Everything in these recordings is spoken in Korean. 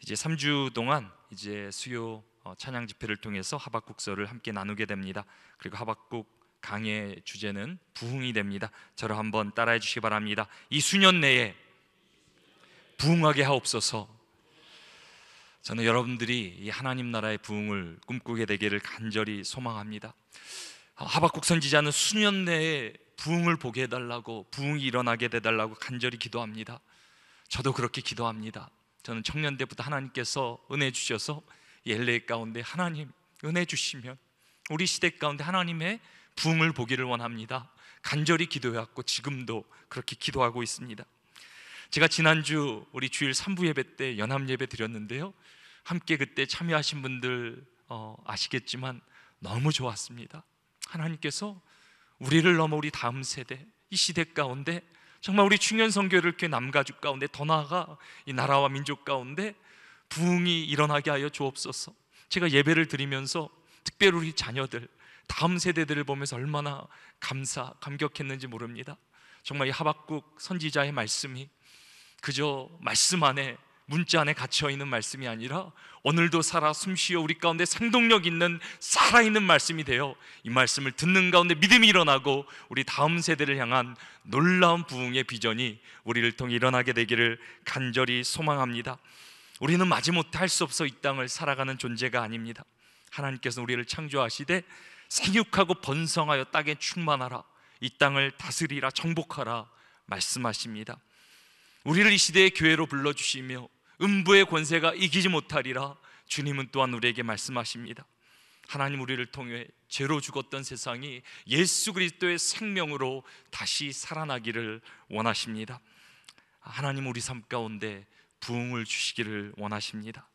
이제 3주 동안 이제 수요 찬양 집회를 통해서 하박국서를 함께 나누게 됩니다. 그리고 하박국 강의 주제는 부흥이 됩니다. 저를 한번 따라해 주시기 바랍니다. 이 수년 내에 부흥하게 하옵소서. 저는 여러분들이 이 하나님 나라의 부흥을 꿈꾸게 되기를 간절히 소망합니다. 하박국 선지자는 수년 내에 부흥을 보게 해달라고, 부흥이 일어나게 해달라고 간절히 기도합니다. 저도 그렇게 기도합니다. 저는 청년 때부터 하나님께서 은혜 주셔서 이 LA 가운데 하나님 은혜 주시면 우리 시대 가운데 하나님의 부흥을 보기를 원합니다. 간절히 기도해왔고 지금도 그렇게 기도하고 있습니다. 제가 지난주 우리 주일 3부 예배 때 연합 예배 드렸는데요, 함께 그때 참여하신 분들 아시겠지만 너무 좋았습니다. 하나님께서 우리를 넘어 우리 다음 세대, 이 시대 가운데 정말 우리 충현 선교회를 이렇게 남가죽 가운데, 더 나아가 이 나라와 민족 가운데 부흥이 일어나게 하여 주옵소서. 제가 예배를 드리면서 특별히 우리 자녀들, 다음 세대들을 보면서 얼마나 감격했는지 모릅니다. 정말 이 하박국 선지자의 말씀이 그저 말씀 안에, 문자 안에 갇혀있는 말씀이 아니라 오늘도 살아 숨쉬어 우리 가운데 생동력 있는 살아있는 말씀이 되어 이 말씀을 듣는 가운데 믿음이 일어나고 우리 다음 세대를 향한 놀라운 부흥의 비전이 우리를 통해 일어나게 되기를 간절히 소망합니다. 우리는 마지못해 할 수 없어 이 땅을 살아가는 존재가 아닙니다. 하나님께서 우리를 창조하시되 생육하고 번성하여 땅에 충만하라, 이 땅을 다스리라, 정복하라 말씀하십니다. 우리를 이 시대의 교회로 불러주시며 음부의 권세가 이기지 못하리라 주님은 또한 우리에게 말씀하십니다. 하나님 우리를 통해 죄로 죽었던 세상이 예수 그리스도의 생명으로 다시 살아나기를 원하십니다. 하나님 우리 삶 가운데 부흥을 주시기를 원하십니다.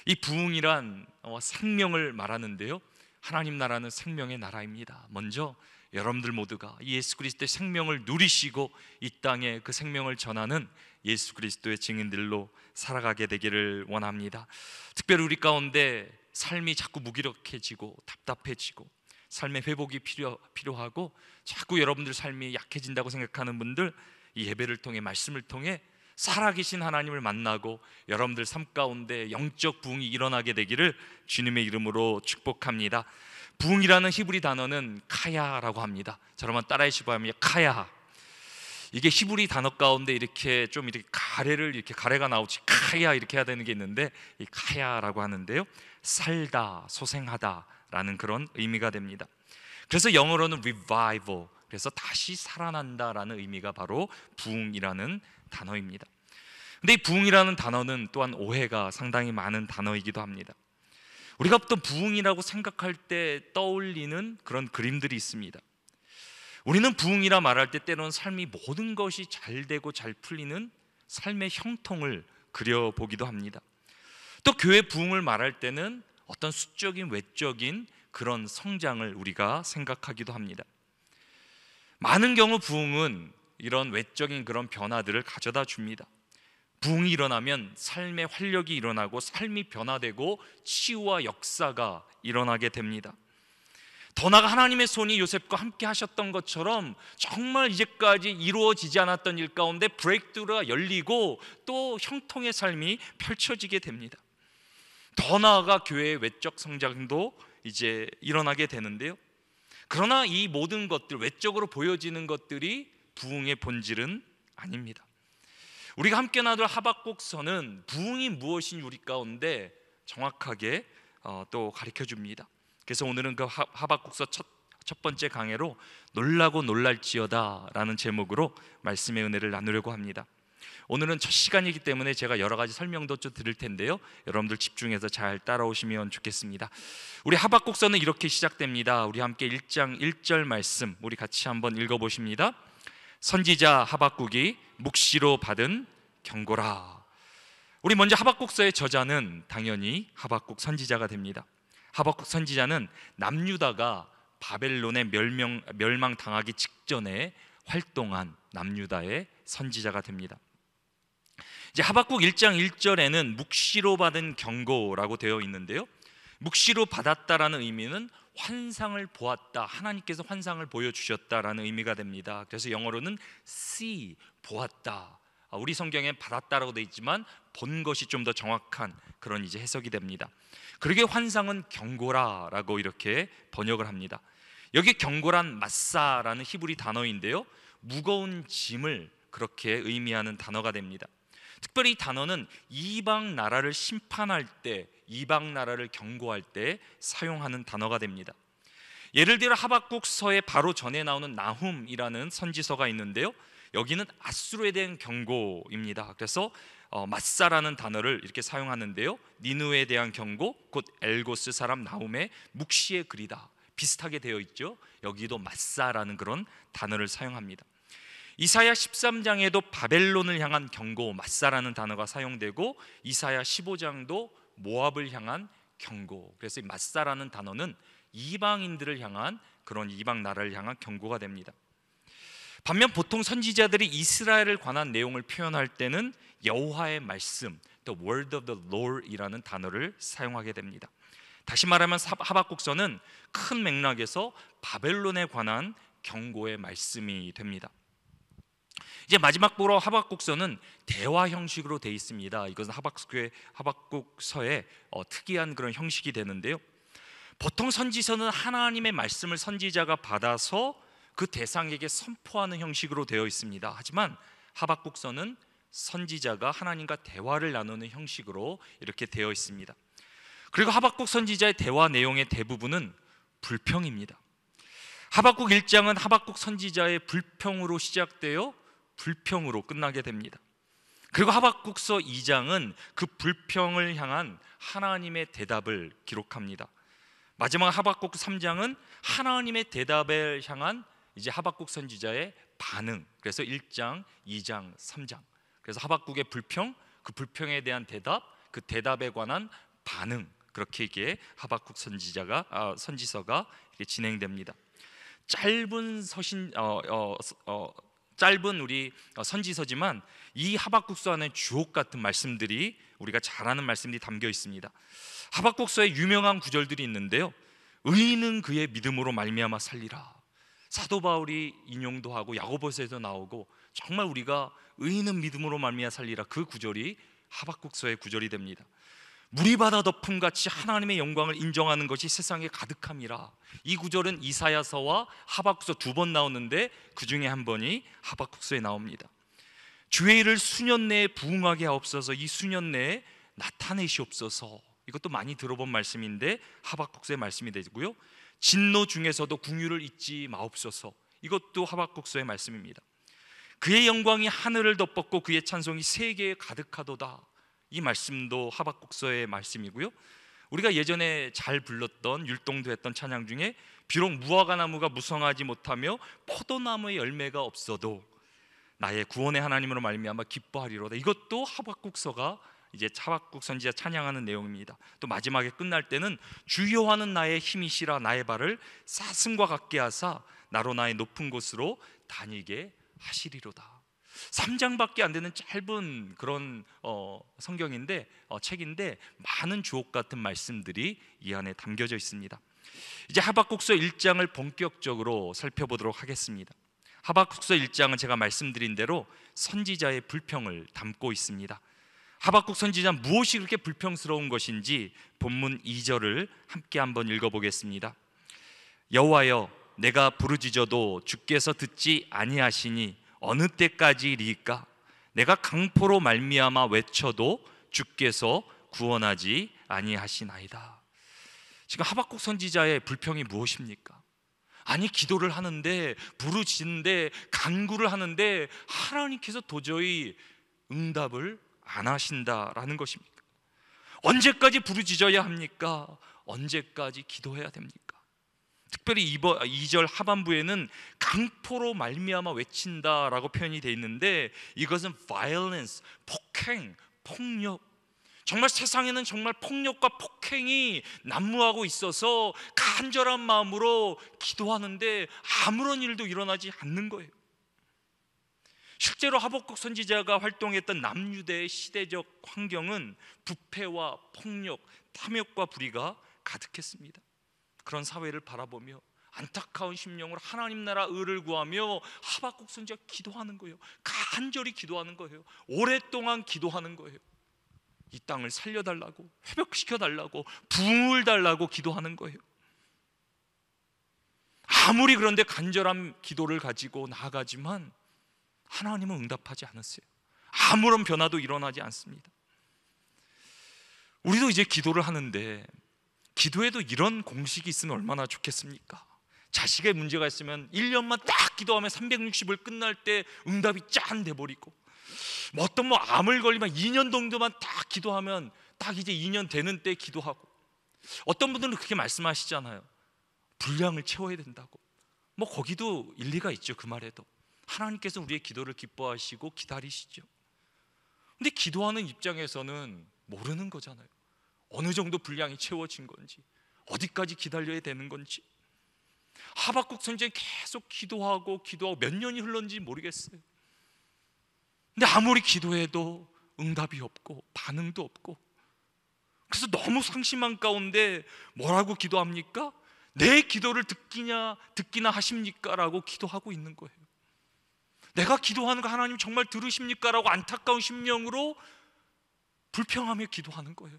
이 부흥이란 생명을 말하는데요, 하나님 나라는 생명의 나라입니다. 먼저 여러분들 모두가 예수 그리스도의 생명을 누리시고 이 땅에 그 생명을 전하는 예수 그리스도의 증인들로 살아가게 되기를 원합니다. 특별히 우리 가운데 삶이 자꾸 무기력해지고 답답해지고 삶의 회복이 필요하고 자꾸 여러분들 삶이 약해진다고 생각하는 분들, 이 예배를 통해, 말씀을 통해 살아계신 하나님을 만나고 여러분들 삶 가운데 영적 부흥이 일어나게 되기를 주님의 이름으로 축복합니다. 부흥이라는 히브리 단어는 카야라고 합니다. 저를 한번 따라해 주시기 바랍니다. 카야. 이게 히브리 단어 가운데 이렇게 좀 이렇게 가래가 나오지 카야 이렇게 해야 되는 게 있는데, 이 카야라고 하는데요, 살다, 소생하다라는 그런 의미가 됩니다. 그래서 영어로는 revival, 그래서 다시 살아난다라는 의미가 바로 부흥이라는 단어입니다. 근데 이 부흥이라는 단어는 또한 오해가 상당히 많은 단어이기도 합니다. 우리가 어떤 부흥이라고 생각할 때 떠올리는 그런 그림들이 있습니다. 우리는 부흥이라 말할 때 때로는 삶이 모든 것이 잘 되고 잘 풀리는 삶의 형통을 그려보기도 합니다. 또 교회 부흥을 말할 때는 어떤 수적인, 외적인 그런 성장을 우리가 생각하기도 합니다. 많은 경우 부흥은 이런 외적인 그런 변화들을 가져다 줍니다. 부흥이 일어나면 삶의 활력이 일어나고 삶이 변화되고 치유와 역사가 일어나게 됩니다. 더 나아가 하나님의 손이 요셉과 함께 하셨던 것처럼 정말 이제까지 이루어지지 않았던 일 가운데 브레이크스루가 열리고 또 형통의 삶이 펼쳐지게 됩니다. 더 나아가 교회의 외적 성장도 이제 일어나게 되는데요, 그러나 이 모든 것들, 외적으로 보여지는 것들이 부흥의 본질은 아닙니다. 우리가 함께 나눌 하박국서는 부흥이 무엇인지 우리 가운데 정확하게 또 가르쳐 줍니다. 그래서 오늘은 그 하박국서 첫 번째 강해로 놀라고 놀랄지어다 라는 제목으로 말씀의 은혜를 나누려고 합니다. 오늘은 첫 시간이기 때문에 제가 여러 가지 설명도 좀 드릴 텐데요, 여러분들 집중해서 잘 따라오시면 좋겠습니다. 우리 하박국서는 이렇게 시작됩니다. 우리 함께 1장 1절 말씀 우리 같이 한번 읽어보십니다. 선지자 하박국이 묵시로 받은 경고라. 우리 먼저 하박국서의 저자는 당연히 하박국 선지자가 됩니다. 하박국 선지자는 남유다가 바벨론에 멸망당하기 직전에 활동한 남유다의 선지자가 됩니다. 이제 하박국 1장 1절에는 묵시로 받은 경고라고 되어 있는데요, 묵시로 받았다라는 의미는 환상을 보았다, 하나님께서 환상을 보여주셨다라는 의미가 됩니다. 그래서 영어로는 see, 보았다, 우리 성경엔 받았다라고 되어 있지만 본 것이 좀 더 정확한 그런 이제 해석이 됩니다. 그러게 환상은 경고라라고 이렇게 번역을 합니다. 여기 경고란 마사라는 히브리 단어인데요, 무거운 짐을 그렇게 의미하는 단어가 됩니다. 특별히 이 단어는 이방 나라를 심판할 때, 이방 나라를 경고할 때 사용하는 단어가 됩니다. 예를 들어 하박국서에 바로 전에 나오는 나훔이라는 선지서가 있는데요, 여기는 아수르에 대한 경고입니다. 그래서 마사라는 단어를 이렇게 사용하는데요, 니느웨에 대한 경고, 곧 엘고스 사람 나훔의 묵시의 글이다, 비슷하게 되어 있죠. 여기도 마사라는 그런 단어를 사용합니다. 이사야 13장에도 바벨론을 향한 경고, 마사라는 단어가 사용되고, 이사야 15장도 모압을 향한 경고. 그래서 이 마사라는 단어는 이방인들을 향한, 그런 이방 나라를 향한 경고가 됩니다. 반면 보통 선지자들이 이스라엘을 관한 내용을 표현할 때는 여호와의 말씀, the word of the Lord이라는 단어를 사용하게 됩니다. 다시 말하면 하박국서는 큰 맥락에서 바벨론에 관한 경고의 말씀이 됩니다. 이제 마지막으로 하박국서는 대화 형식으로 되어 있습니다. 이것은 하박국서의 특이한 그런 형식이 되는데요, 보통 선지서는 하나님의 말씀을 선지자가 받아서 그 대상에게 선포하는 형식으로 되어 있습니다. 하지만 하박국서는 선지자가 하나님과 대화를 나누는 형식으로 이렇게 되어 있습니다. 그리고 하박국 선지자의 대화 내용의 대부분은 불평입니다. 하박국 1장은 하박국 선지자의 불평으로 시작되어 불평으로 끝나게 됩니다. 그리고 하박국서 2장은 그 불평을 향한 하나님의 대답을 기록합니다. 마지막 하박국 3장은 하나님의 대답을 향한 이제 하박국 선지자의 반응. 그래서 1장, 2장, 3장. 그래서 하박국의 불평, 그 불평에 대한 대답, 그 대답에 관한 반응, 그렇게 이게 하박국 선지서가 이렇게 진행됩니다. 짧은 우리 선지서지만 이 하박국서 안에 주옥 같은 말씀들이, 우리가 잘 아는 말씀들이 담겨 있습니다. 하박국서에 유명한 구절들이 있는데요, 의인은 그의 믿음으로 말미암아 살리라. 사도 바울이 인용도 하고 야고보서에도 나오고, 정말 우리가 의인은 믿음으로 말미암아 살리라, 그 구절이 하박국서의 구절이 됩니다. 물이 바다 덮음같이 하나님의 영광을 인정하는 것이 세상에 가득함이라. 이 구절은 이사야서와 하박국서 두 번 나오는데 그 중에 한 번이 하박국서에 나옵니다. 주의 일을 수년 내에 부응하게 하옵소서, 이 수년 내에 나타내시옵소서. 이것도 많이 들어본 말씀인데 하박국서의 말씀이 되고요, 진노 중에서도 궁유를 잊지 마옵소서. 이것도 하박국서의 말씀입니다. 그의 영광이 하늘을 덮었고 그의 찬송이 세계에 가득하도다. 이 말씀도 하박국서의 말씀이고요, 우리가 예전에 잘 불렀던, 율동도 했던 찬양 중에 비록 무화과 나무가 무성하지 못하며 포도나무의 열매가 없어도 나의 구원의 하나님으로 말미암아 기뻐하리로다. 이것도 하박국서가 이제 하박국 선지자 찬양하는 내용입니다. 또 마지막에 끝날 때는 주여와는 나의 힘이시라, 나의 발을 사슴과 같게 하사 나로 나의 높은 곳으로 다니게 하시리로다. 3장밖에 안 되는 짧은 그런 성경인데, 책인데 많은 주옥 같은 말씀들이 이 안에 담겨져 있습니다. 이제 하박국서 1장을 본격적으로 살펴보도록 하겠습니다. 하박국서 1장은 제가 말씀드린 대로 선지자의 불평을 담고 있습니다. 하박국 선지자는 무엇이 그렇게 불평스러운 것인지 본문 2절을 함께 한번 읽어보겠습니다. 여호와여, 내가 부르짖어도 주께서 듣지 아니하시니 어느 때까지리까? 내가 강포로 말미암아 외쳐도 주께서 구원하지 아니하시나이다. 지금 하박국 선지자의 불평이 무엇입니까? 아니, 기도를 하는데, 부르짖는데, 간구를 하는데 하나님께서 도저히 응답을 안 하신다라는 것입니까? 언제까지 부르짖어야 합니까? 언제까지 기도해야 됩니까? 특별히 2절 하반부에는 강포로 말미암아 외친다라고 표현이 되어 있는데, 이것은 violence, 폭행, 폭력, 정말 세상에는 정말 폭력과 폭행이 난무하고 있어서 간절한 마음으로 기도하는데 아무런 일도 일어나지 않는 거예요. 실제로 하박국 선지자가 활동했던 남유대의 시대적 환경은 부패와 폭력, 탐욕과 불의가 가득했습니다. 그런 사회를 바라보며 안타까운 심령으로 하나님 나라 의를 구하며 하박국 선지자가 기도하는 거예요. 간절히 기도하는 거예요. 오랫동안 기도하는 거예요. 이 땅을 살려달라고, 회복시켜달라고, 부흥을 달라고 기도하는 거예요. 아무리 그런데 간절한 기도를 가지고 나아가지만 하나님은 응답하지 않았어요. 아무런 변화도 일어나지 않습니다. 우리도 이제 기도를 하는데 기도에도 이런 공식이 있으면 얼마나 좋겠습니까? 자식의 문제가 있으면 1년만 딱 기도하면 360을 끝날 때 응답이 짠 돼버리고, 어떤 암을 걸리면 2년 정도만 딱 기도하면 딱 이제 2년 되는 때 기도하고, 어떤 분들은 그렇게 말씀하시잖아요. 분량을 채워야 된다고. 거기도 일리가 있죠. 그 말에도 하나님께서 우리의 기도를 기뻐하시고 기다리시죠. 근데 기도하는 입장에서는 모르는 거잖아요. 어느 정도 분량이 채워진 건지, 어디까지 기다려야 되는 건지. 하박국 선지자는 계속 기도하고 몇 년이 흘렀는지 모르겠어요. 근데 아무리 기도해도 응답이 없고 반응도 없고, 그래서 너무 상심한 가운데 뭐라고 기도합니까? 내 기도를 듣기나 하십니까? 라고 기도하고 있는 거예요. 내가 기도하는 거 하나님 정말 들으십니까? 라고 안타까운 심령으로 불평하며 기도하는 거예요.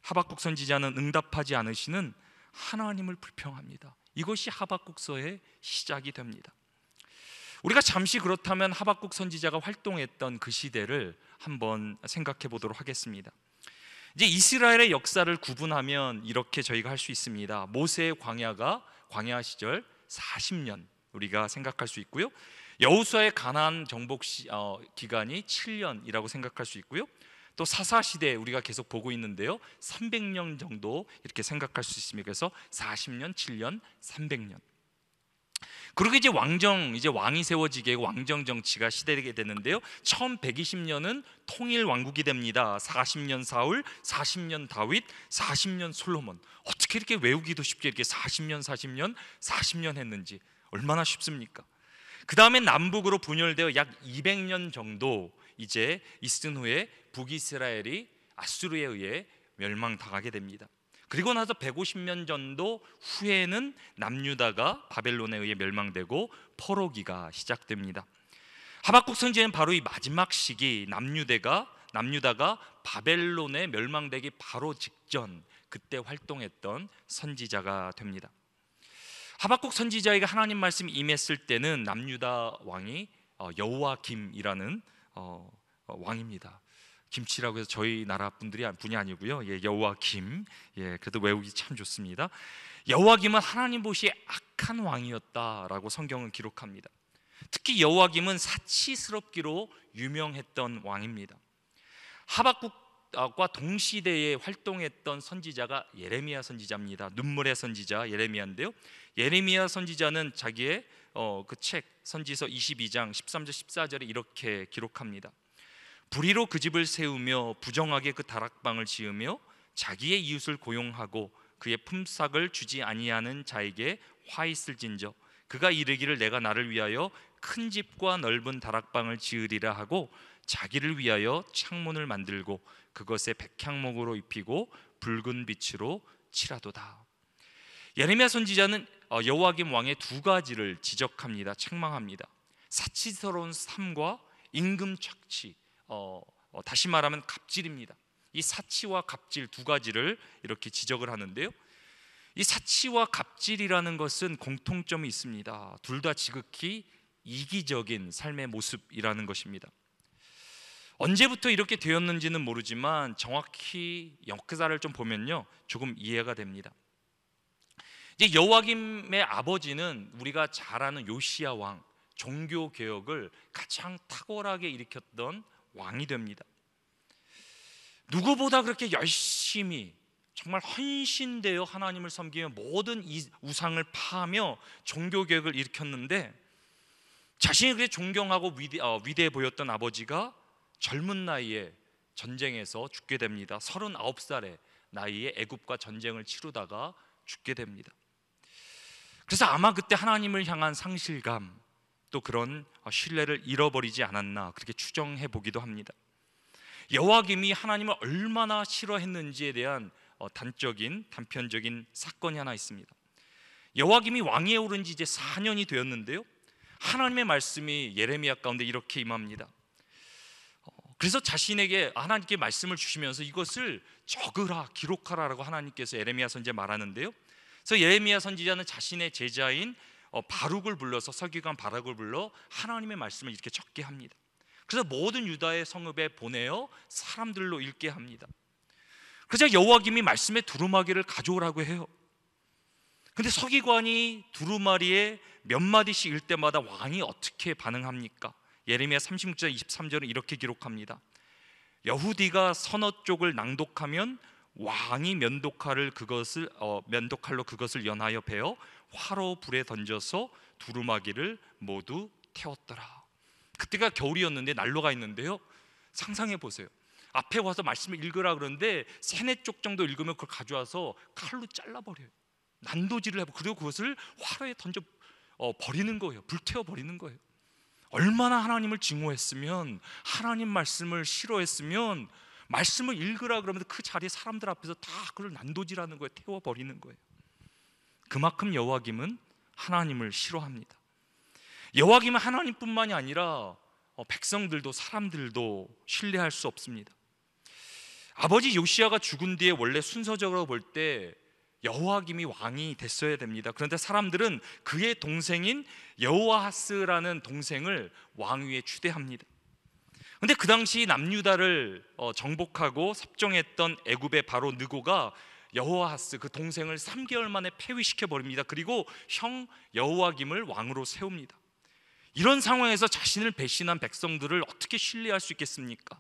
하박국 선지자는 응답하지 않으시는 하나님을 불평합니다. 이것이 하박국서의 시작이 됩니다. 우리가 잠시 그렇다면 하박국 선지자가 활동했던 그 시대를 한번 생각해 보도록 하겠습니다. 이제 이스라엘의 역사를 구분하면 이렇게 저희가 할 수 있습니다. 모세의 광야 시절 40년 우리가 생각할 수 있고요. 여호수아의 가나안 정복 기간이 7년이라고 생각할 수 있고요. 또 사사시대 우리가 계속 보고 있는데요, 300년 정도 이렇게 생각할 수 있습니다. 그래서 40년, 7년, 300년. 그리고 이제 왕이 세워지게 왕정 정치가 시대되게 되는데요, 처음 120년은 통일 왕국이 됩니다. 40년 사울, 40년 다윗, 40년 솔로몬. 어떻게 이렇게 외우기도 쉽게 이렇게 40년 했는지 얼마나 쉽습니까? 그 다음에 남북으로 분열되어 약 200년 정도 이제 있은 후에 북이스라엘이 아수르에 의해 멸망당하게 됩니다. 그리고 나서 150년 정도 후에는 남유다가 바벨론에 의해 멸망되고 포로기가 시작됩니다. 하박국 선지자는 바로 이 마지막 시기 남유다가 바벨론에 멸망되기 바로 직전, 그때 활동했던 선지자가 됩니다. 하박국 선지자에게 하나님 말씀이 임했을 때는 남유다 왕이 여호와김이라는 왕입니다. 김치라고 해서 저희 나라 분이 아니고요. 여호와김. 그래도 외우기 참 좋습니다. 여호와김은 하나님 보시기에 악한 왕이었다라고 성경은 기록합니다. 특히 여호와김은 사치스럽기로 유명했던 왕입니다. 하박국과 동시대에 활동했던 선지자가 예레미야 선지자입니다. 눈물의 선지자 예레미야인데요, 예레미야 선지자는 자기의 그 책 선지서 22장 13절 14절에 이렇게 기록합니다. 불의로 그 집을 세우며 부정하게 그 다락방을 지으며 자기의 이웃을 고용하고 그의 품삯을 주지 아니하는 자에게 화 있을진저 그가 이르기를 내가 나를 위하여 큰 집과 넓은 다락방을 지으리라 하고 자기를 위하여 창문을 만들고 그것에 백향목으로 입히고 붉은 빛으로 칠하도다. 예레미야 선지자는 여호와김 왕의 두 가지를 지적합니다. 책망합니다. 사치스러운 삶과 임금 착취, 다시 말하면 갑질입니다. 이 사치와 갑질 두 가지를 이렇게 지적을 하는데요, 이 사치와 갑질이라는 것은 공통점이 있습니다. 둘 다 지극히 이기적인 삶의 모습이라는 것입니다. 언제부터 이렇게 되었는지는 모르지만 정확히 역사를 좀 보면요, 조금 이해가 됩니다. 이제 여호와김의 아버지는 우리가 잘 아는 요시야 왕, 종교 개혁을 가장 탁월하게 일으켰던 왕이 됩니다. 누구보다 그렇게 열심히 정말 헌신되어 하나님을 섬기며 모든 이 우상을 파하며 종교 개혁을 일으켰는데, 자신이 그렇게 존경하고 위대해 보였던 아버지가 젊은 나이에 전쟁에서 죽게 됩니다. 39살의 나이에 애굽과 전쟁을 치르다가 죽게 됩니다. 그래서 아마 그때 하나님을 향한 상실감, 또 그런 신뢰를 잃어버리지 않았나 그렇게 추정해 보기도 합니다. 여호와김이 하나님을 얼마나 싫어했는지에 대한 단편적인 사건이 하나 있습니다. 여호와김이 왕위에 오른 지 이제 4년이 되었는데요, 하나님의 말씀이 예레미야 가운데 이렇게 임합니다. 그래서 자신에게 하나님께 말씀을 주시면서 이것을 적으라, 기록하라라고 하나님께서 예레미야 선지자에 말하는데요, 그래서 예레미야 선지자는 자신의 제자인 바룩을 불러서, 서기관 바룩을 불러 하나님의 말씀을 이렇게 적게 합니다. 그래서 모든 유다의 성읍에 보내어 사람들로 읽게 합니다. 그래서 여호와김이 말씀의 두루마기를 가져오라고 해요. 근데 서기관이 두루마리에 몇 마디씩 읽을 때마다 왕이 어떻게 반응합니까? 예레미야 36장 23절은 이렇게 기록합니다. 여후디가 서너 쪽을 낭독하면 왕이 면도칼로 그것을 연하여 베어 화로 불에 던져서 두루마기를 모두 태웠더라. 그때가 겨울이었는데 난로가 있는데요, 상상해 보세요. 앞에 와서 말씀을 읽으라 그러는데 세네 쪽 정도 읽으면 그걸 가져와서 칼로 잘라버려요. 난도질을 해보, 그리고 그것을 화로에 던져 버리는 거예요. 불태워 버리는 거예요. 얼마나 하나님을 증오했으면, 하나님 말씀을 싫어했으면 말씀을 읽으라 그러면 그 자리에 사람들 앞에서 다 그걸 난도질하는 거예요. 태워 버리는 거예요. 그만큼 여호와김은 하나님을 싫어합니다. 여호와김은 하나님뿐만이 아니라 백성들도, 사람들도 신뢰할 수 없습니다. 아버지 요시야가 죽은 뒤에 원래 순서적으로 볼 때 여호와김이 왕이 됐어야 됩니다. 그런데 사람들은 그의 동생인 여호아하스라는 동생을 왕위에 추대합니다. 그런데 그 당시 남유다를 정복하고 섭정했던 애굽의 바로 느고가 여호아하스 그 동생을 3개월 만에 폐위시켜 버립니다. 그리고 형 여호와김을 왕으로 세웁니다. 이런 상황에서 자신을 배신한 백성들을 어떻게 신뢰할 수 있겠습니까?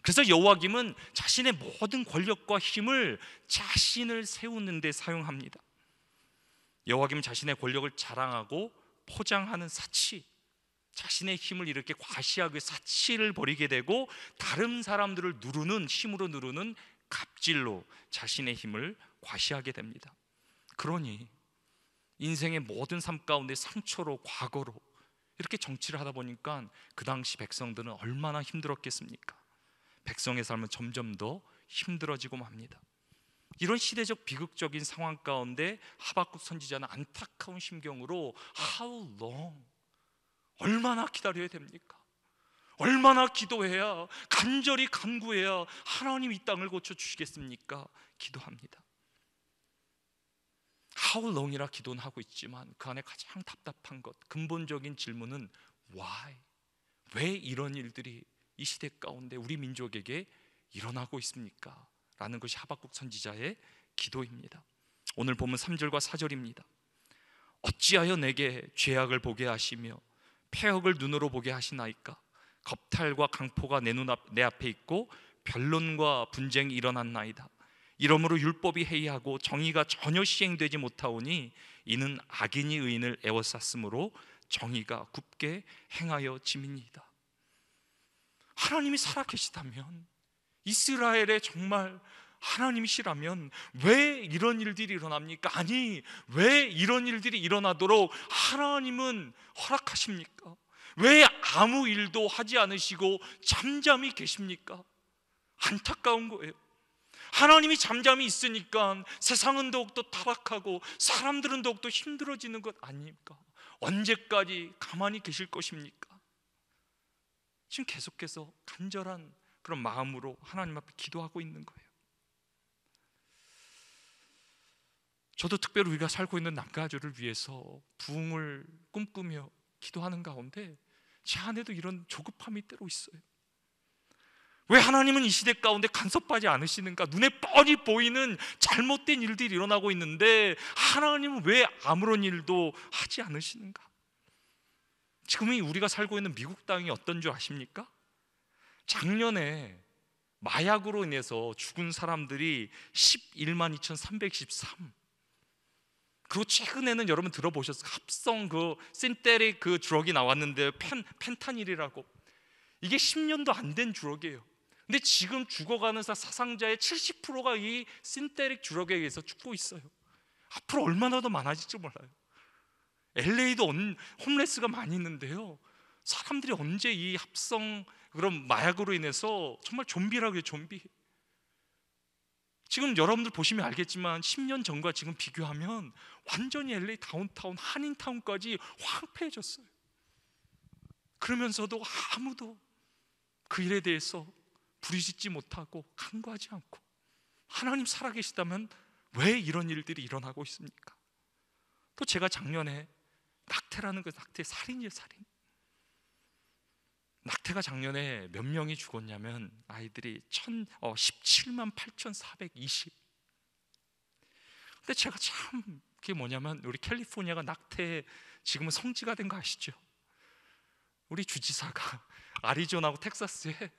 그래서 여호와김은 자신의 모든 권력과 힘을 자신을 세우는 데 사용합니다. 여호와김은 자신의 권력을 자랑하고 포장하는 사치, 자신의 힘을 이렇게 과시하기 사치를 벌이게 되고, 다른 사람들을 힘으로 누르는 갑질로 자신의 힘을 과시하게 됩니다. 그러니 인생의 모든 삶 가운데 상처로, 과거로 이렇게 정치를 하다 보니까 그 당시 백성들은 얼마나 힘들었겠습니까? 백성의 삶은 점점 더 힘들어지고 맙니다. 이런 시대적 비극적인 상황 가운데 하박국 선지자는 안타까운 심경으로 How long? 얼마나 기다려야 됩니까? 얼마나 기도해야, 간절히 간구해야 하나님 이 땅을 고쳐주시겠습니까? 기도합니다. How long이라 기도는 하고 있지만 그 안에 가장 답답한 것, 근본적인 질문은 Why? 왜 이런 일들이 이 시대 가운데 우리 민족에게 일어나고 있습니까? 라는 것이 하박국 선지자의 기도입니다. 오늘 본문 3절과 4절입니다. 어찌하여 내게 죄악을 보게 하시며 폐역을 눈으로 보게 하시나이까? 겁탈과 강포가 내 앞에 있고 변론과 분쟁이 일어났나이다. 이러므로 율법이 해이하고 정의가 전혀 시행되지 못하오니 이는 악인이 의인을 애워쌌으므로 정의가 굽게 행하여 짐이니이다. 하나님이 살아계시다면, 이스라엘에 정말 하나님이시라면 왜 이런 일들이 일어납니까? 아니, 왜 이런 일들이 일어나도록 하나님은 허락하십니까? 왜 아무 일도 하지 않으시고 잠잠히 계십니까? 안타까운 거예요. 하나님이 잠잠히 있으니까 세상은 더욱더 타락하고 사람들은 더욱더 힘들어지는 것 아닙니까? 언제까지 가만히 계실 것입니까? 지금 계속해서 간절한 그런 마음으로 하나님 앞에 기도하고 있는 거예요. 저도 특별히 우리가 살고 있는 남가주를 위해서 부흥을 꿈꾸며 기도하는 가운데 제 안에도 이런 조급함이 때로 있어요. 왜 하나님은 이 시대 가운데 간섭하지 않으시는가? 눈에 뻔히 보이는 잘못된 일들이 일어나고 있는데 하나님은 왜 아무런 일도 하지 않으시는가? 지금이 우리가 살고 있는 미국 땅이 어떤 줄 아십니까? 작년에 마약으로 인해서 죽은 사람들이 11만 2,313. 그리고 최근에는 여러분 들어보셨어요? 합성 신테릭 드럭이 나왔는데 펜타닐이라고. 이게 10년도 안 된 드럭이에요. 근데 지금 죽어가는 사상자의 70%가 이 신테릭 드럭에 의해서 죽고 있어요. 앞으로 얼마나 더 많아질지 몰라요. LA도 홈레스가 많이 있는데요, 사람들이 언제 이 합성 그런 마약으로 인해서 정말 좀비라고 해요. 좀비. 지금 여러분들 보시면 알겠지만 10년 전과 지금 비교하면 완전히 LA 다운타운, 한인타운까지 황폐해졌어요. 그러면서도 아무도 그 일에 대해서 부르짖지 못하고 간구하지 않고, 하나님 살아계시다면 왜 이런 일들이 일어나고 있습니까? 또 제가 작년에 낙태라는 그 낙태, 살인이에요, 살인. 낙태가 작년에 몇 명이 죽었냐면 아이들이 17만 8,420. 근데 제가 참 그게 뭐냐면, 우리 캘리포니아가 낙태 지금은 성지가 된 거 아시죠? 우리 주지사가 아리조나하고 텍사스에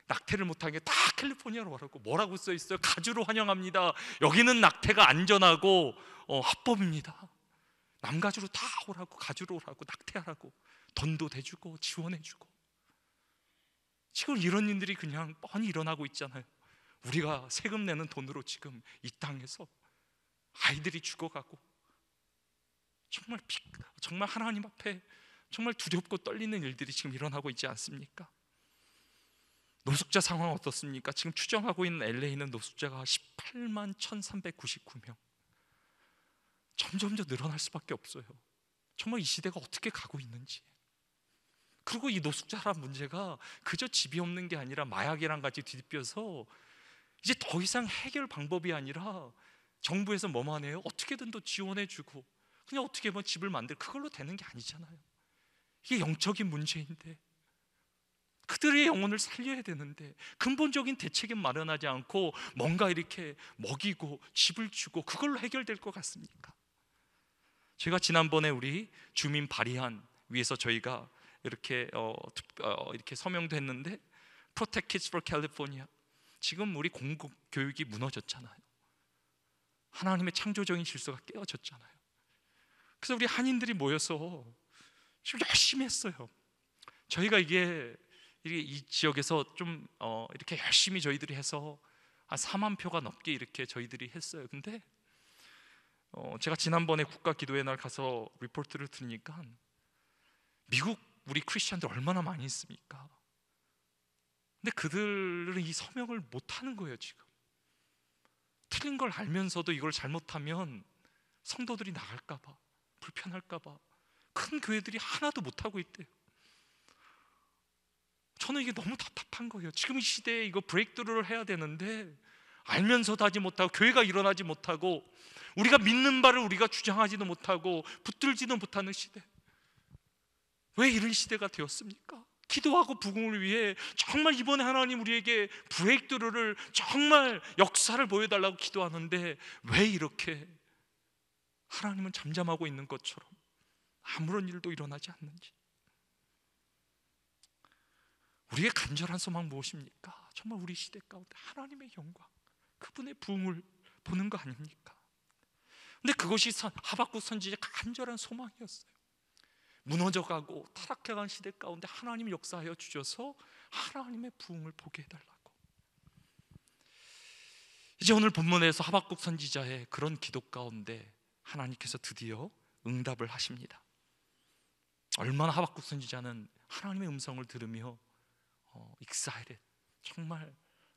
낙태를 못하게 다 캘리포니아로 오라고, 뭐라고 써 있어요? 가주로 환영합니다. 여기는 낙태가 안전하고 합법입니다. 남가주로 다 오라고, 가주로 오라고, 낙태하라고 돈도 대주고 지원해주고. 지금 이런 일들이 그냥 뻔히 일어나고 있잖아요. 우리가 세금 내는 돈으로 지금 이 땅에서 아이들이 죽어가고, 정말 하나님 앞에 정말 두렵고 떨리는 일들이 지금 일어나고 있지 않습니까? 노숙자 상황 어떻습니까? 지금 추정하고 있는 LA는 노숙자가 18만 1,399명. 점점 더 늘어날 수밖에 없어요. 정말 이 시대가 어떻게 가고 있는지. 그리고 이 노숙자란 문제가 그저 집이 없는 게 아니라 마약이랑 같이 뒤집혀서 이제 더 이상 해결 방법이 아니라 정부에서 뭐만 해요? 어떻게든 더 지원해주고 그냥 어떻게 뭐 집을 만들, 그걸로 되는 게 아니잖아요. 이게 영적인 문제인데, 그들의 영혼을 살려야 되는데 근본적인 대책은 마련하지 않고 뭔가 이렇게 먹이고 집을 주고 그걸로 해결될 것 같습니까? 제가 지난번에 우리 주민 발의안 위해서 저희가 이렇게 이렇게 서명도 했는데, Protect Kids for California. 지금 우리 공공 교육이 무너졌잖아요. 하나님의 창조적인 질서가 깨어졌잖아요. 그래서 우리 한인들이 모여서 지금 열심히 했어요. 저희가 이게 이 지역에서 좀 이렇게 열심히 저희들이 해서 한 4만 표가 넘게 이렇게 저희들이 했어요. 근데 제가 지난번에 국가기도회 날 가서 리포트를 들으니까 미국 우리 크리스천들 얼마나 많이 있습니까? 근데 그들은 이 서명을 못하는 거예요. 지금 틀린 걸 알면서도 이걸 잘못하면 성도들이 나갈까 봐, 불편할까 봐 큰 교회들이 하나도 못하고 있대요. 저는 이게 너무 답답한 거예요. 지금 이 시대에 이거 브레이크드루를 해야 되는데 알면서도 하지 못하고, 교회가 일어나지 못하고, 우리가 믿는 바를 우리가 주장하지도 못하고 붙들지도 못하는 시대. 왜 이런 시대가 되었습니까? 기도하고 부흥을 위해 정말 이번에 하나님 우리에게 브레이크드루를, 정말 역사를 보여달라고 기도하는데 왜 이렇게 하나님은 잠잠하고 있는 것처럼 아무런 일도 일어나지 않는지. 우리의 간절한 소망 무엇입니까? 정말 우리 시대 가운데 하나님의 영광, 그분의 부흥을 보는 거 아닙니까? 근데 그것이 하박국 선지자의 간절한 소망이었어요. 무너져가고 타락해간 시대 가운데 하나님이 역사하여 주셔서 하나님의 부흥을 보게 해달라고. 이제 오늘 본문에서 하박국 선지자의 그런 기도 가운데 하나님께서 드디어 응답을 하십니다. 얼마나 하박국 선지자는 하나님의 음성을 들으며 excited, 정말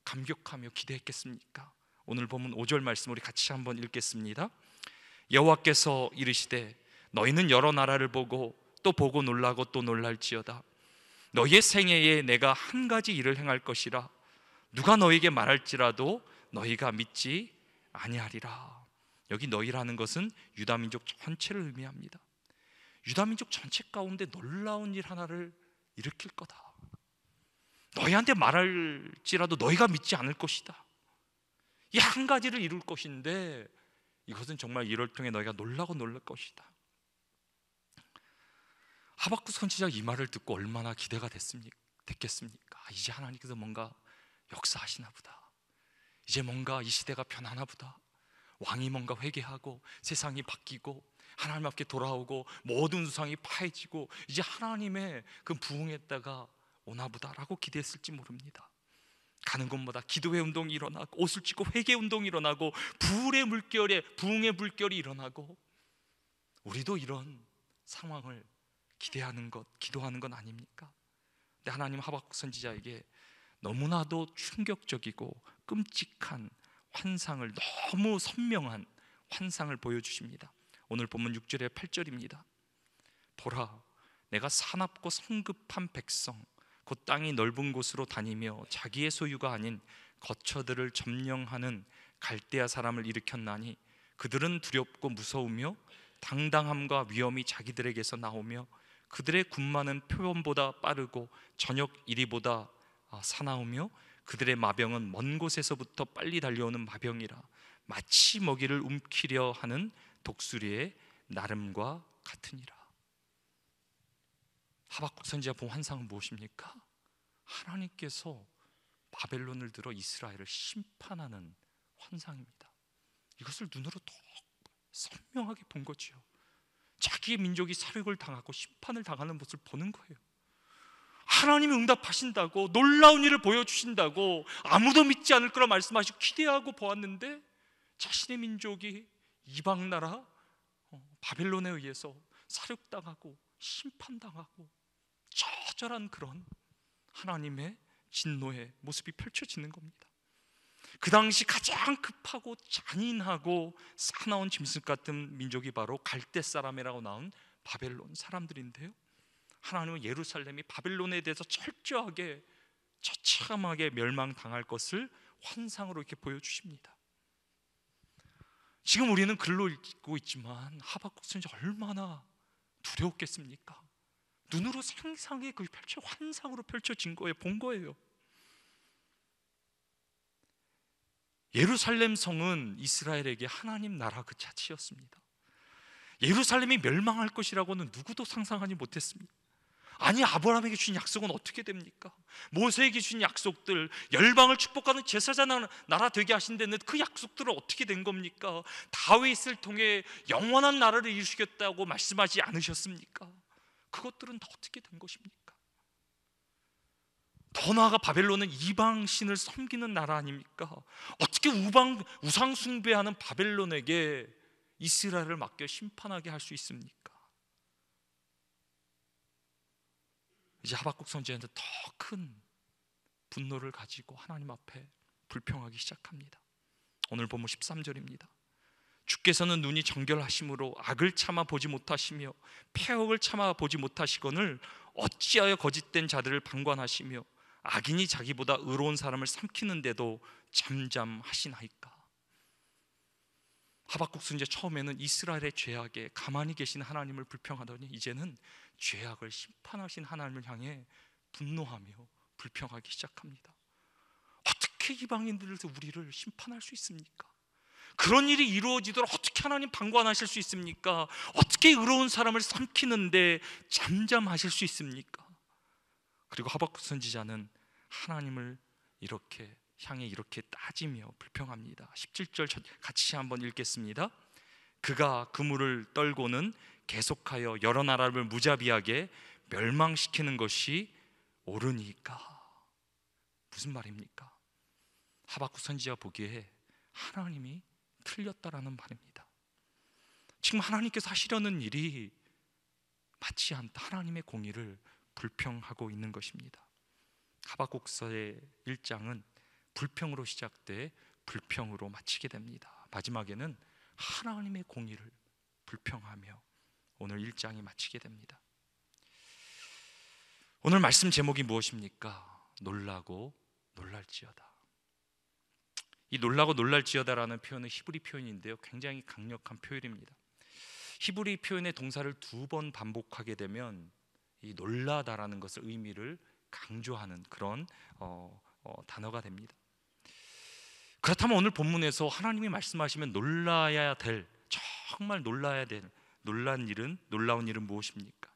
감격하며 기대했겠습니까? 오늘 본문 5절 말씀 우리 같이 한번 읽겠습니다. 여호와께서 이르시되 너희는 여러 나라를 보고 또 보고 놀라고 또 놀랄지어다. 너희의 생애에 내가 한 가지 일을 행할 것이라. 누가 너희에게 말할지라도 너희가 믿지 아니하리라. 여기 너희라는 것은 유다민족 전체를 의미합니다. 유다민족 전체 가운데 놀라운 일 하나를 일으킬 거다. 너희한테 말할지라도 너희가 믿지 않을 것이다. 이 한 가지를 이룰 것인데 이것은 정말 이를 통해 너희가 놀라고 놀랄 것이다. 하박국 선지자가 이 말을 듣고 얼마나 기대가 됐겠습니까? 이제 하나님께서 뭔가 역사하시나 보다. 이제 뭔가 이 시대가 변하나 보다. 왕이 뭔가 회개하고 세상이 바뀌고 하나님 앞에 돌아오고 모든 우상이 파해지고 이제 하나님의 그 부흥했다가 오나 보다라고 기대했을지 모릅니다. 가는 곳마다 기도의 운동이 일어나고 옷을 찢고 회개 운동이 일어나고 부흥의 물결이 일어나고, 우리도 이런 상황을 기대하는 것, 기도하는 건 아닙니까? 근데 하나님 하박국 선지자에게 너무나도 충격적이고 끔찍한 환상을, 너무 선명한 환상을 보여주십니다. 오늘 본문 6절에 8절입니다. 보라, 내가 사납고 성급한 백성, 곧 땅이 넓은 곳으로 다니며 자기의 소유가 아닌 거처들을 점령하는 갈대아 사람을 일으켰나니 그들은 두렵고 무서우며 당당함과 위엄이 자기들에게서 나오며 그들의 군마는 표범보다 빠르고 저녁 이리보다 사나우며 그들의 마병은 먼 곳에서부터 빨리 달려오는 마병이라 마치 먹이를 움키려 하는 독수리의 나름과 같으니라. 하박국 선지자 본 환상은 무엇입니까? 하나님께서 바벨론을 들어 이스라엘을 심판하는 환상입니다. 이것을 눈으로 더 선명하게 본 거지요. 자기의 민족이 사륙을 당하고 심판을 당하는 모습을 보는 거예요. 하나님이 응답하신다고, 놀라운 일을 보여주신다고 아무도 믿지 않을 거라 말씀하시고 기대하고 보았는데 자신의 민족이 이방 나라 바벨론에 의해서 사륙당하고 심판당하고 처절한 그런 하나님의 진노의 모습이 펼쳐지는 겁니다. 그 당시 가장 급하고 잔인하고 사나운 짐승 같은 민족이 바로 갈대 사람이라고 나온 바벨론 사람들인데요, 하나님은 예루살렘이 바벨론에 대해서 철저하게 처참하게 멸망당할 것을 환상으로 이렇게 보여주십니다. 지금 우리는 글로 읽고 있지만 하박국 선지 얼마나 두려웠겠습니까? 눈으로 상상의 그 환상으로 펼쳐진 거예요. 본 거예요. 예루살렘 성은 이스라엘에게 하나님 나라 그 자체였습니다. 예루살렘이 멸망할 것이라고는 누구도 상상하지 못했습니다. 아니, 아브라함에게 주신 약속은 어떻게 됩니까? 모세에게 주신 약속들, 열방을 축복하는 제사장 나라 되게 하신 데는 그 약속들은 어떻게 된 겁니까? 다윗을 통해 영원한 나라를 이루시겠다고 말씀하지 않으셨습니까? 그것들은 다 어떻게 된 것입니까? 더 나아가 바벨론은 이방 신을 섬기는 나라 아닙니까? 어떻게 우상 숭배하는 바벨론에게 이스라엘을 맡겨 심판하게 할 수 있습니까? 이제 하박국 선지자는 더 큰 분노를 가지고 하나님 앞에 불평하기 시작합니다. 오늘 본문 13절입니다. 주께서는 눈이 정결하심으로 악을 참아 보지 못하시며 패역을 참아 보지 못하시거늘 어찌하여 거짓된 자들을 방관하시며 악인이 자기보다 의로운 사람을 삼키는데도 잠잠하시나이까. 하박국 선지자 처음에는 이스라엘의 죄악에 가만히 계신 하나님을 불평하더니 이제는 죄악을 심판하신 하나님을 향해 분노하며 불평하기 시작합니다. 어떻게 이방인들에서 우리를 심판할 수 있습니까? 그런 일이 이루어지도록 어떻게 하나님 방관하실 수 있습니까? 어떻게 의로운 사람을 삼키는데 잠잠하실 수 있습니까? 그리고 하박국 선지자는 하나님을 향해 이렇게 따지며 불평합니다. 17절 같이 한번 읽겠습니다. 그가 그물을 떨고는 계속하여 여러 나라를 무자비하게 멸망시키는 것이 옳으니까. 무슨 말입니까? 하박국 선지자가 보기에 하나님이 틀렸다라는 말입니다. 지금 하나님께서 하시려는 일이 맞지 않다, 하나님의 공의를 불평하고 있는 것입니다. 하박국서의 1장은 불평으로 시작돼 불평으로 마치게 됩니다. 마지막에는 하나님의 공의를 불평하며 오늘 1장이 마치게 됩니다. 오늘 말씀 제목이 무엇입니까? 놀라고 놀랄지어다. 이 놀라고 놀랄지어다라는 표현은 히브리 표현인데요, 굉장히 강력한 표현입니다. 히브리 표현의 동사를 2번 반복하게 되면 이 놀라다라는 것을 의미를 강조하는 그런 단어가 됩니다. 그렇다면 오늘 본문에서 하나님이 말씀하시면 놀라야 될, 정말 놀라야 될 놀라운 일은 무엇입니까?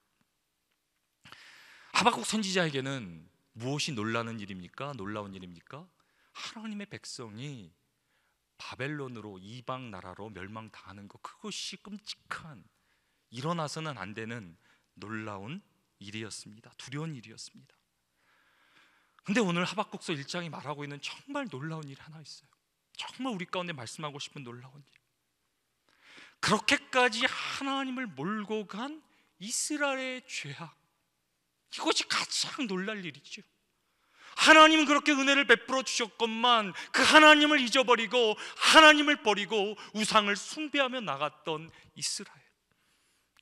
하박국 선지자에게는 무엇이 놀라는 일입니까? 놀라운 일입니까? 하나님의 백성이 바벨론으로, 이방 나라로 멸망당하는 것, 그것이 끔찍한, 일어나서는 안 되는 놀라운 일이었습니다. 두려운 일이었습니다. 근데 오늘 하박국서 1장이 말하고 있는 정말 놀라운 일이 하나 있어요. 정말 우리 가운데 말씀하고 싶은 놀라운 일. 그렇게까지 하나님을 몰고 간 이스라엘의 죄악, 이것이 가장 놀랄 일이죠. 하나님은 그렇게 은혜를 베풀어 주셨건만 그 하나님을 잊어버리고 하나님을 버리고 우상을 숭배하며 나갔던 이스라엘,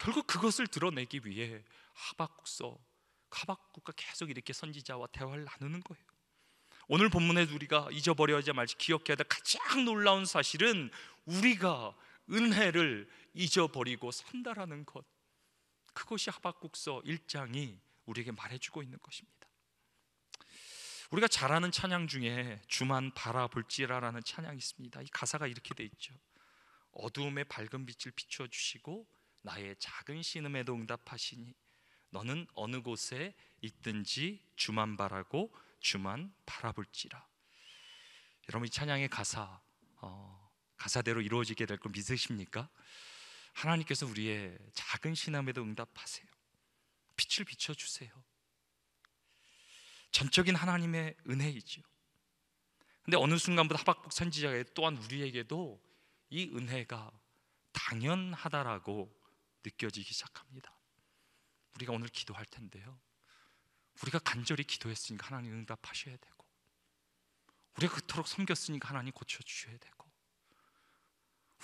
결국 그것을 드러내기 위해 하박국과 계속 이렇게 선지자와 대화를 나누는 거예요. 오늘 본문에 우리가 잊어버려야지 말지 기억해야 될 가장 놀라운 사실은 우리가 은혜를 잊어버리고 산다라는 것, 그것이 하박국서 1장이 우리에게 말해주고 있는 것입니다. 우리가 잘 아는 찬양 중에 주만 바라볼지라라는 찬양이 있습니다. 이 가사가 이렇게 돼 있죠. 어두움에 밝은 빛을 비춰주시고 나의 작은 신음에도 응답하시니 너는 어느 곳에 있든지 주만 바라고 주만 바라볼지라. 여러분, 이 찬양의 가사대로 이루어지게 될 걸 믿으십니까? 하나님께서 우리의 작은 신음에도 응답하세요. 빛을 비춰주세요. 전적인 하나님의 은혜이죠. 근데 어느 순간부터 하박국 선지자가 또한 우리에게도 이 은혜가 당연하다라고 느껴지기 시작합니다. 우리가 오늘 기도할 텐데요, 우리가 간절히 기도했으니까 하나님 응답하셔야 되고, 우리가 그토록 섬겼으니까 하나님 고쳐주셔야 되고,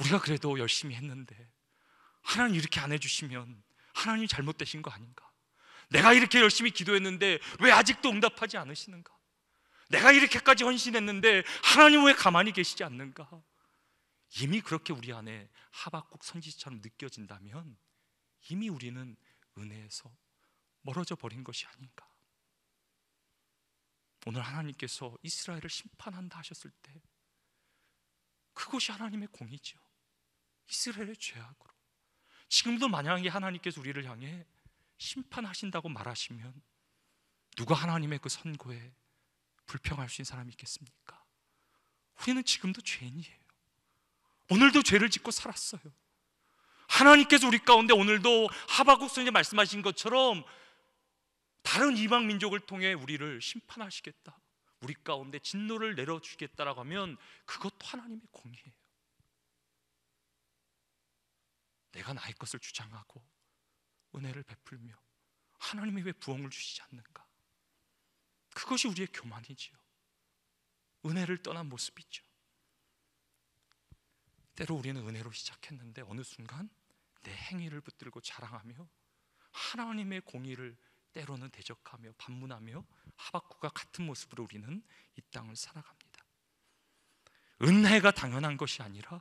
우리가 그래도 열심히 했는데 하나님 이렇게 안 해주시면 하나님 잘못되신 거 아닌가? 내가 이렇게 열심히 기도했는데 왜 아직도 응답하지 않으시는가? 내가 이렇게까지 헌신했는데 하나님 왜 가만히 계시지 않는가? 이미 그렇게 우리 안에 하박국 선지자처럼 느껴진다면 이미 우리는 은혜에서 멀어져 버린 것이 아닌가? 오늘 하나님께서 이스라엘을 심판한다 하셨을 때 그것이 하나님의 공이죠. 이스라엘의 죄악으로. 지금도 만약에 하나님께서 우리를 향해 심판하신다고 말하시면 누가 하나님의 그 선고에 불평할 수 있는 사람이 있겠습니까? 우리는 지금도 죄인이에요. 오늘도 죄를 짓고 살았어요. 하나님께서 우리 가운데 오늘도 하박국 선지자 말씀하신 것처럼 다른 이방 민족을 통해 우리를 심판하시겠다, 우리 가운데 진노를 내려주겠다라고 하면 그것도 하나님의 공이에요. 내가 나의 것을 주장하고 은혜를 베풀며 하나님이 왜 부흥을 주시지 않는가? 그것이 우리의 교만이지요. 은혜를 떠난 모습이죠. 때로 우리는 은혜로 시작했는데 어느 순간 내 행위를 붙들고 자랑하며 하나님의 공의를 때로는 대적하며 반문하며 하박국과 같은 모습으로 우리는 이 땅을 살아갑니다. 은혜가 당연한 것이 아니라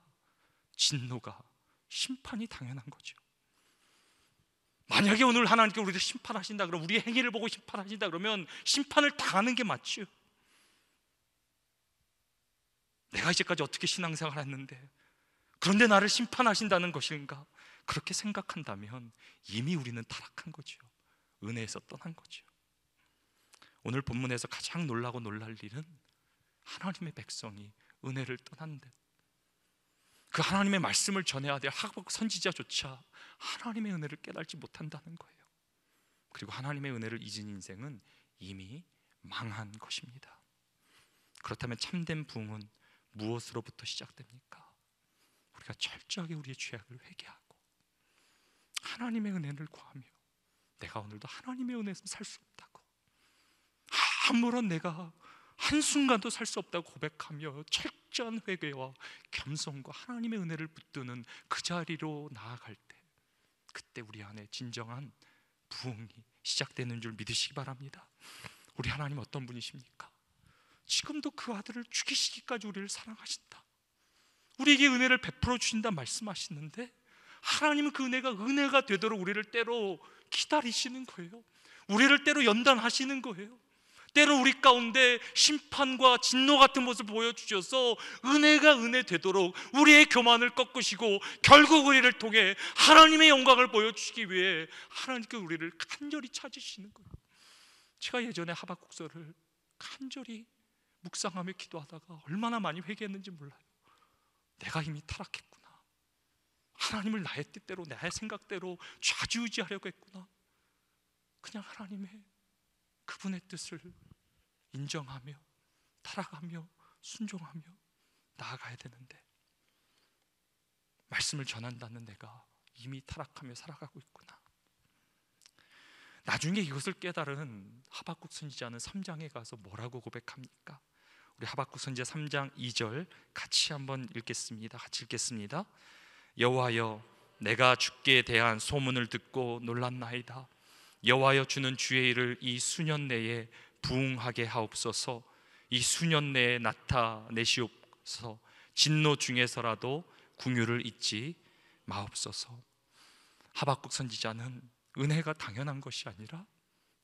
진노가, 심판이 당연한 거죠. 만약에 오늘 하나님께 우리를 심판하신다 그러면, 우리의 행위를 보고 심판하신다 그러면 심판을 당하는 게 맞죠. 내가 이제까지 어떻게 신앙생활을 했는데 그런데 나를 심판하신다는 것인가? 그렇게 생각한다면 이미 우리는 타락한 거죠. 은혜에서 떠난 거죠. 오늘 본문에서 가장 놀라고 놀랄 일은 하나님의 백성이 은혜를 떠난 데, 그 하나님의 말씀을 전해야 될 하박국 선지자조차 하나님의 은혜를 깨달지 못한다는 거예요. 그리고 하나님의 은혜를 잊은 인생은 이미 망한 것입니다. 그렇다면 참된 부흥은 무엇으로부터 시작됩니까? 우리가 철저하게 우리의 죄악을 회개하고 하나님의 은혜를 구하며, 내가 오늘도 하나님의 은혜에서 살 수 없다고, 아무런 내가 한순간도 살 수 없다고 고백하며 철저한 회개와 겸손과 하나님의 은혜를 붙드는 그 자리로 나아갈 때, 그때 우리 안에 진정한 부흥이 시작되는 줄 믿으시기 바랍니다. 우리 하나님 어떤 분이십니까? 지금도 그 아들을 죽이시기까지 우리를 사랑하신다, 우리에게 은혜를 베풀어 주신다 말씀하시는데, 하나님은 그 은혜가 되도록 우리를 때로 기다리시는 거예요. 우리를 때로 연단하시는 거예요. 때로 우리 가운데 심판과 진노 같은 모습을 보여주셔서 은혜가 은혜 되도록 우리의 교만을 꺾으시고 결국 우리를 통해 하나님의 영광을 보여주시기 위해 하나님께 우리를 간절히 찾으시는 거예요. 제가 예전에 하박국서를 간절히 묵상하며 기도하다가 얼마나 많이 회개했는지 몰라요. 내가 이미 타락했구나, 하나님을 나의 뜻대로 나의 생각대로 좌지우지하려고 했구나. 그냥 하나님의 그분의 뜻을 인정하며 타락하며 순종하며 나아가야 되는데, 말씀을 전한다는 내가 이미 타락하며 살아가고 있구나. 나중에 이것을 깨달은 하박국 선지자는 3장에 가서 뭐라고 고백합니까? 우리 하박국 선지자 3장 2절 같이 한번 읽겠습니다. 같이 읽겠습니다. 여호와여, 내가 주께 대한 소문을 듣고 놀랐나이다. 여호와여, 주는 주의 일을 이 수년 내에 부응하게 하옵소서. 이 수년 내에 나타내시옵소서. 진노 중에서라도 궁유를 잊지 마옵소서. 하박국 선지자는 은혜가 당연한 것이 아니라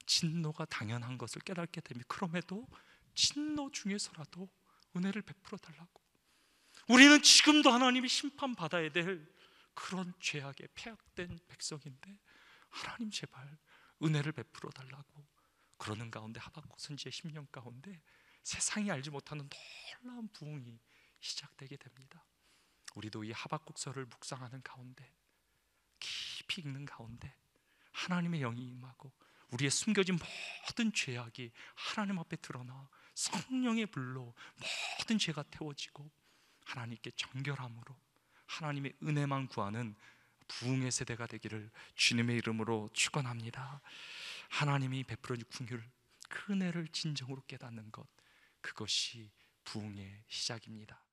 진노가 당연한 것을 깨닫게 됩니다. 그럼에도 진노 중에서라도 은혜를 베풀어 달라고. 우리는 지금도 하나님이 심판받아야 될 그런 죄악에 폐악된 백성인데 하나님 제발 은혜를 베풀어 달라고 그러는 가운데 하박국 선지의 10년 가운데 세상이 알지 못하는 놀라운 부흥이 시작되게 됩니다. 우리도 이 하박국서를 묵상하는 가운데, 깊이 읽는 가운데 하나님의 영이 임하고 우리의 숨겨진 모든 죄악이 하나님 앞에 드러나 성령의 불로 모든 죄가 태워지고 하나님께 정결함으로 하나님의 은혜만 구하는 부흥의 세대가 되기를 주님의 이름으로 축원합니다. 하나님이 베풀어 준 긍휼, 그 은혜를 진정으로 깨닫는 것, 그것이 부흥의 시작입니다.